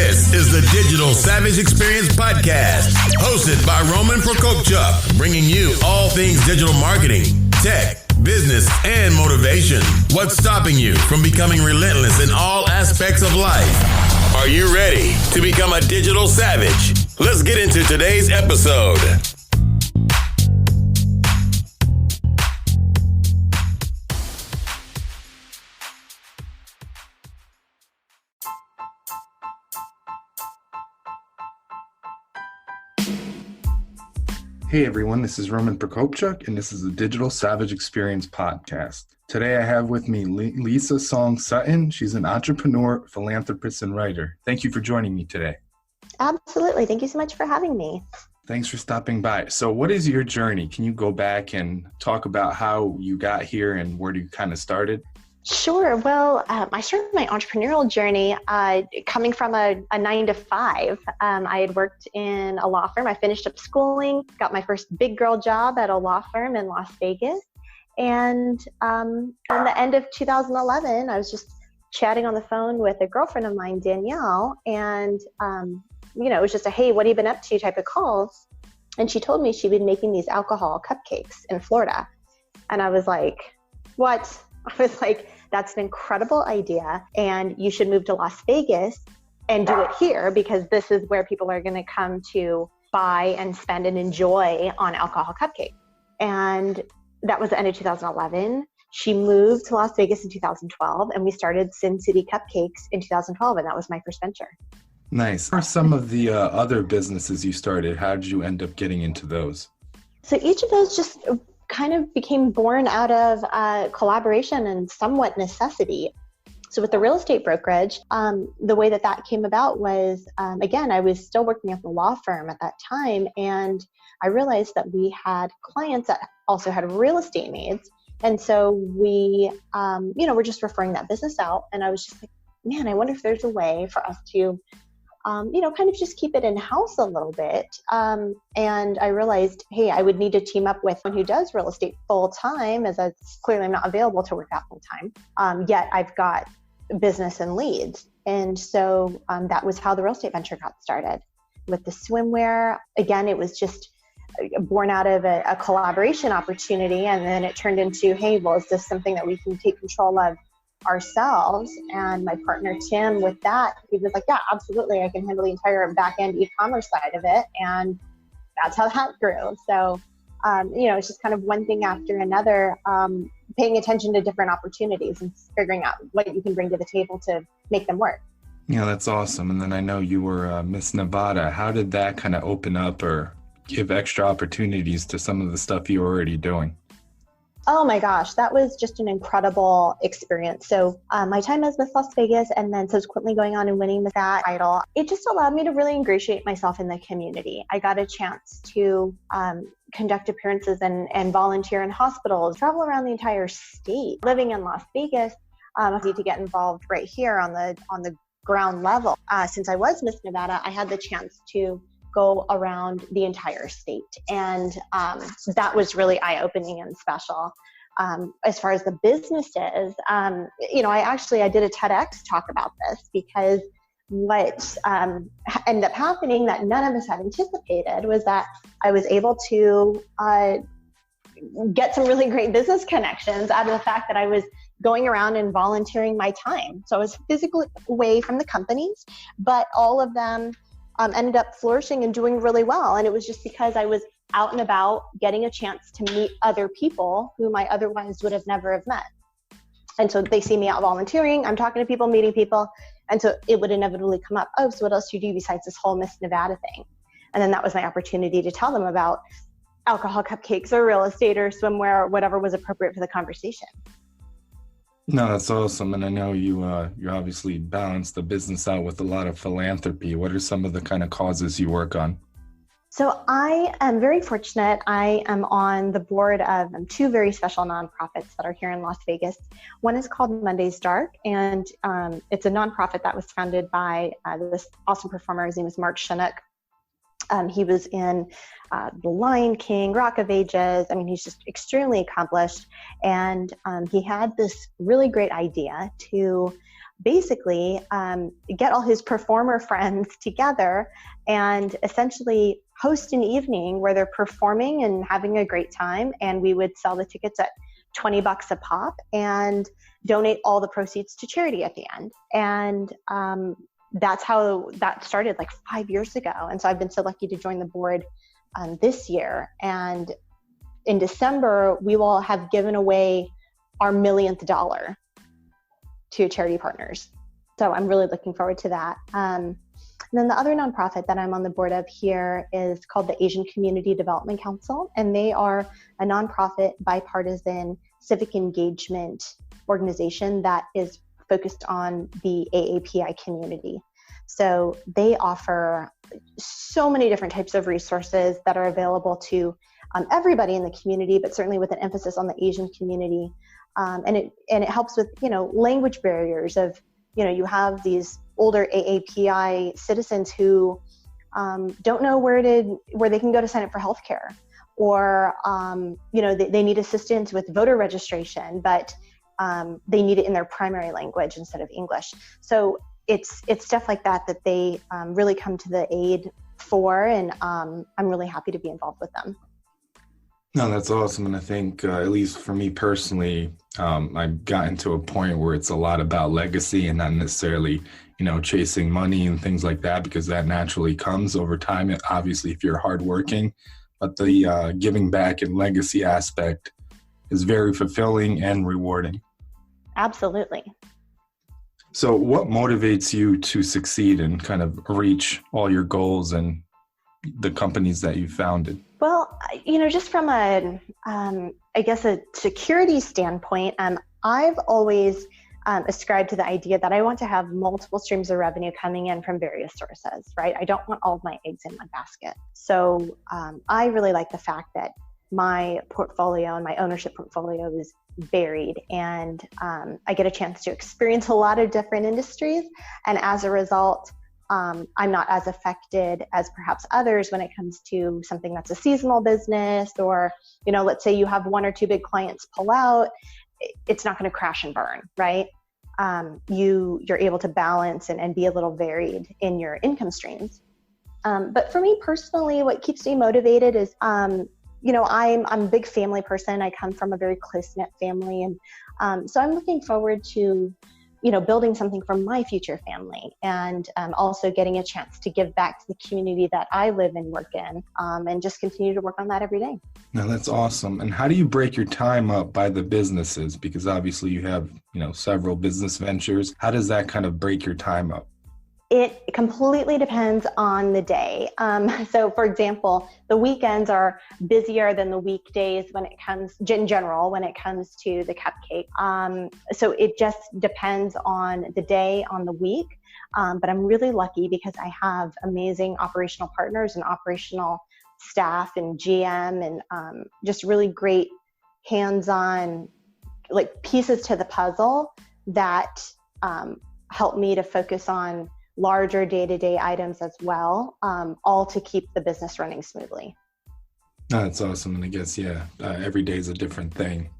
This is the Digital Savage Experience Podcast, hosted by Roman Prokopchuk, bringing you all things digital marketing, tech, business, and motivation. What's stopping you from becoming relentless in all aspects of life? Are you ready to become a digital savage? Let's get into today's episode. Hey everyone, this is Roman Prokopchuk, and this is the Digital Savage Experience Podcast. Today I have with me Lisa Song Sutton. She's an entrepreneur, philanthropist, and writer. Thank you for joining me today. Absolutely. Thank you so much for having me. Thanks for stopping by. So what is your journey? Can you go back and talk about how you got here and where you kind of started? Sure. Well, I started my entrepreneurial journey coming from a 9-to-5. I had worked in a law firm. I finished up schooling, got my first big girl job at a law firm in Las Vegas. And in the end of 2011, I was just chatting on the phone with a girlfriend of mine, Danielle. And, it was just a, hey, what have you been up to type of call. And she told me she'd been making these alcohol cupcakes in Florida. And I was like, what? I was like, that's an incredible idea, and you should move to Las Vegas and do it here because this is where people are going to come to buy and spend and enjoy on alcohol cupcakes. And that was the end of 2011. She moved to Las Vegas in 2012, and we started Sin City Cupcakes in 2012, and that was my first venture. Nice. What are some of the other businesses you started? How did you end up getting into those? So each of those just kind of became born out of collaboration and somewhat necessity. So with the real estate brokerage, the way that came about was, again, I was still working at the law firm at that time, and I realized that we had clients that also had real estate needs. And so we, were just referring that business out. And I was just like, man, I wonder if there's a way for us to kind of just keep it in-house a little bit. And I realized, hey, I would need to team up with someone who does real estate full-time, as clearly I'm not available to work out full-time. Yet I've got business and leads. And so that was how the real estate venture got started. With the swimwear, again, it was just born out of a collaboration opportunity. And then it turned into, hey, well, is this something that we can take control of ourselves? And my partner Tim, with that, he was like, yeah, absolutely, I can handle the entire back-end e-commerce side of it. And that's how that grew. So it's just kind of one thing after another, paying attention to different opportunities and figuring out what you can bring to the table to make them work. Yeah, that's awesome. And then I know you were Miss Nevada. How did that kind of open up or give extra opportunities to some of the stuff you were already doing? Oh my gosh, that was just an incredible experience. So my time as Miss Las Vegas and then subsequently going on and winning that title, it just allowed me to really ingratiate myself in the community. I got a chance to conduct appearances and volunteer in hospitals, travel around the entire state. Living in Las Vegas, I need to get involved right here on the ground level. Since I was Miss Nevada, I had the chance to go around the entire state. And that was really eye-opening and special. As far as the businesses, I did a TEDx talk about this because what ended up happening that none of us had anticipated was that I was able to get some really great business connections out of the fact that I was going around and volunteering my time. So I was physically away from the companies, but all of them ended up flourishing and doing really well. And it was just because I was out and about getting a chance to meet other people whom I otherwise would have never have met. And so they see me out volunteering, I'm talking to people, meeting people. And so it would inevitably come up, oh, so what else do you do besides this whole Miss Nevada thing? And then that was my opportunity to tell them about alcohol cupcakes or real estate or swimwear or whatever was appropriate for the conversation. No, that's awesome. And I know you obviously balance the business out with a lot of philanthropy. What are some of the kind of causes you work on? So I am very fortunate. I am on the board of two very special nonprofits that are here in Las Vegas. One is called Monday's Dark, and it's a nonprofit that was founded by this awesome performer. His name is Mark Chinook. He was in The Lion King, Rock of Ages. I mean, he's just extremely accomplished. And he had this really great idea to basically get all his performer friends together and essentially host an evening where they're performing and having a great time. And we would sell the tickets at $20 a pop and donate all the proceeds to charity at the end. And that's how that started like 5 years ago. And so I've been so lucky to join the board this year. And in December, we will have given away our millionth dollar to charity partners. So I'm really looking forward to that. And then the other nonprofit that I'm on the board of here is called the Asian Community Development Council. And they are a nonprofit bipartisan civic engagement organization that is focused on the AAPI community. So they offer so many different types of resources that are available to everybody in the community, but certainly with an emphasis on the Asian community. And it helps with, language barriers of, you have these older AAPI citizens who don't know where they can go to sign up for healthcare, or they need assistance with voter registration, but they need it in their primary language instead of English. So it's stuff like that they really come to the aid for, and I'm really happy to be involved with them. No, that's awesome. And I think, at least for me personally, I've gotten to a point where it's a lot about legacy and not necessarily, chasing money and things like that, because that naturally comes over time. Obviously, if you're hardworking, but the giving back and legacy aspect is very fulfilling and rewarding. Absolutely. So what motivates you to succeed and kind of reach all your goals and the companies that you founded? Well, just from a security standpoint, I've always ascribed to the idea that I want to have multiple streams of revenue coming in from various sources, right? I don't want all of my eggs in one basket. So I really like the fact that my portfolio and my ownership portfolio is varied, and I get a chance to experience a lot of different industries. And as a result, I'm not as affected as perhaps others when it comes to something that's a seasonal business, or, let's say you have one or two big clients pull out, it's not going to crash and burn, right? You're able to balance and be a little varied in your income streams. But for me personally, what keeps me motivated is, I'm a big family person. I come from a very close-knit family. And so I'm looking forward to building something for my future family, and also getting a chance to give back to the community that I live and work in, and just continue to work on that every day. Now, that's awesome. And how do you break your time up by the businesses? Because obviously you have, several business ventures. How does that kind of break your time up? It completely depends on the day. So for example, the weekends are busier than the weekdays when it comes to the cupcake. So it just depends on the day, on the week. But I'm really lucky because I have amazing operational partners and operational staff and GM and just really great hands-on pieces to the puzzle that help me to focus on larger day-to-day items as well, all to keep the business running smoothly. Oh, that's awesome. And I guess, every day is a different thing.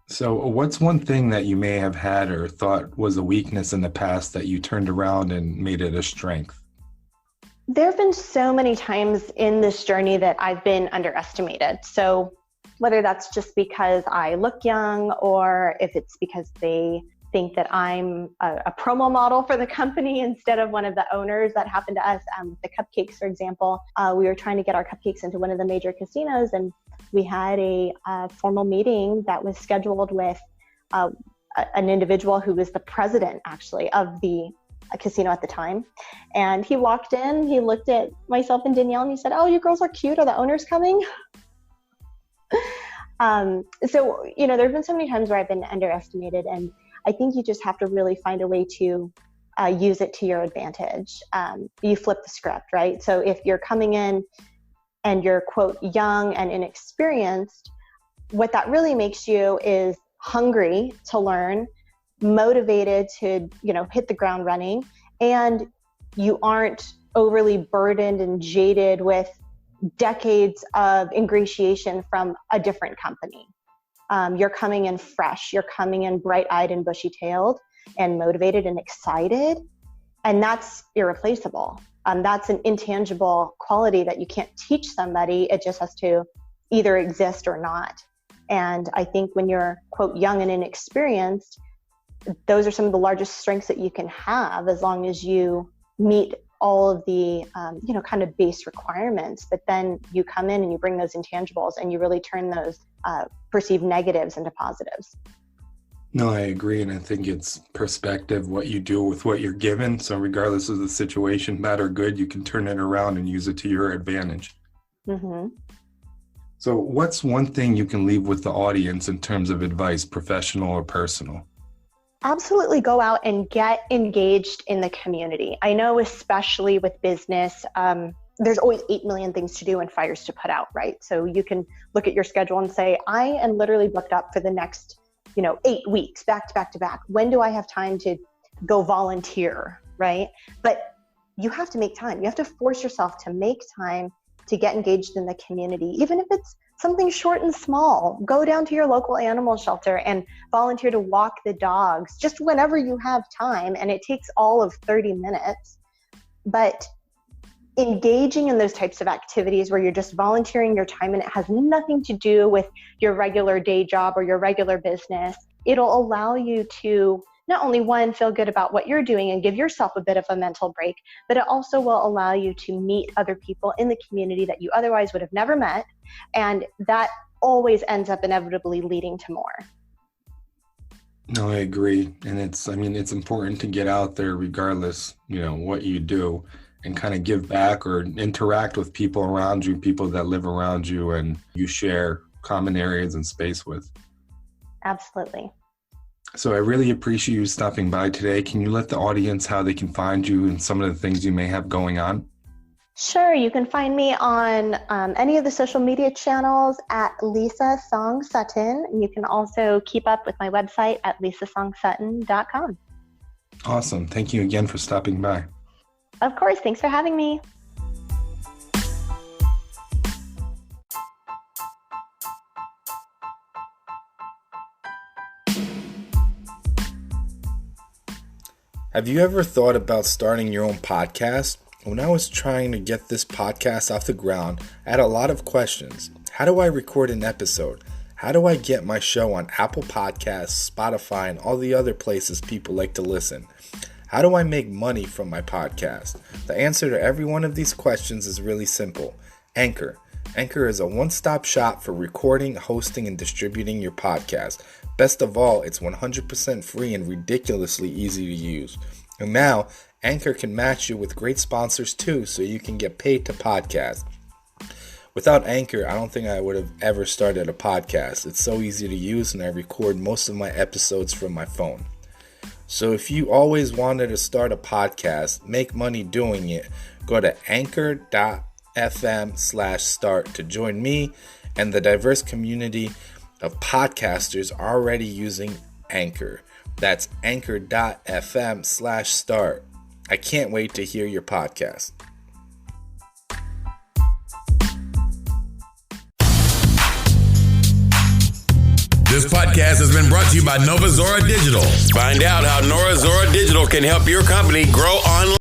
So what's one thing that you may have had or thought was a weakness in the past that you turned around and made it a strength? There have been so many times in this journey that I've been underestimated. So whether that's just because I look young, or if it's because they think that I'm a promo model for the company instead of one of the owners. That happened to us. The cupcakes, for example, we were trying to get our cupcakes into one of the major casinos, and we had a formal meeting that was scheduled with an individual who was the president, actually, of the casino at the time. And he walked in, he looked at myself and Danielle, and he said, "Oh, you girls are cute. Are the owners coming?" So, there have been so many times where I've been underestimated, and I think you just have to really find a way to use it to your advantage. You flip the script, right? So if you're coming in and you're, quote, young and inexperienced, what that really makes you is hungry to learn, motivated to, hit the ground running, and you aren't overly burdened and jaded with decades of ingratiation from a different company. You're coming in fresh, you're coming in bright-eyed and bushy-tailed, and motivated and excited. And that's irreplaceable. That's an intangible quality that you can't teach somebody. It just has to either exist or not. And I think when you're, quote, young and inexperienced, those are some of the largest strengths that you can have as long as you meet all of the, kind of base requirements. But then you come in and you bring those intangibles and you really turn those perceived negatives into positives. No, I agree. And I think it's perspective, what you do with what you're given. So regardless of the situation, bad or good, you can turn it around and use it to your advantage. Mm-hmm. So what's one thing you can leave with the audience in terms of advice, professional or personal? Absolutely go out and get engaged in the community. I know, especially with business, there's always 8 million things to do and fires to put out, right? So you can look at your schedule and say, I am literally booked up for the next 8 weeks, back to back to back. When do I have time to go volunteer, right? But you have to make time. You have to force yourself to make time to get engaged in the community, even if it's something short and small. Go down to your local animal shelter and volunteer to walk the dogs, just whenever you have time. And it takes all of 30 minutes. But engaging in those types of activities where you're just volunteering your time and it has nothing to do with your regular day job or your regular business, it'll allow you to not only, one, feel good about what you're doing and give yourself a bit of a mental break, but it also will allow you to meet other people in the community that you otherwise would have never met. And that always ends up inevitably leading to more. No, I agree. And it's important to get out there regardless, what you do, and kind of give back or interact with people around you, people that live around you and you share common areas and space with. Absolutely. So I really appreciate you stopping by today. Can you let the audience how they can find you and some of the things you may have going on? Sure. You can find me on any of the social media channels at Lisa Song Sutton. And you can also keep up with my website at lisasongsutton.com. Awesome. Thank you again for stopping by. Of course. Thanks for having me. Have you ever thought about starting your own podcast? When I was trying to get this podcast off the ground, I had a lot of questions. How do I record an episode? How do I get my show on Apple Podcasts, Spotify, and all the other places people like to listen? How do I make money from my podcast? The answer to every one of these questions is really simple. Anchor. Anchor is a one-stop shop for recording, hosting, and distributing your podcast. Best of all, it's 100% free and ridiculously easy to use. And now, Anchor can match you with great sponsors too, so you can get paid to podcast. Without Anchor, I don't think I would have ever started a podcast. It's so easy to use, and I record most of my episodes from my phone. So if you always wanted to start a podcast, make money doing it, go to anchor.fm/start to join me and the diverse community of podcasters already using Anchor. That's anchor.fm/start. I can't wait to hear your podcast. This podcast has been brought to you by Nova Zora Digital. Find out how Nova Zora Digital can help your company grow online.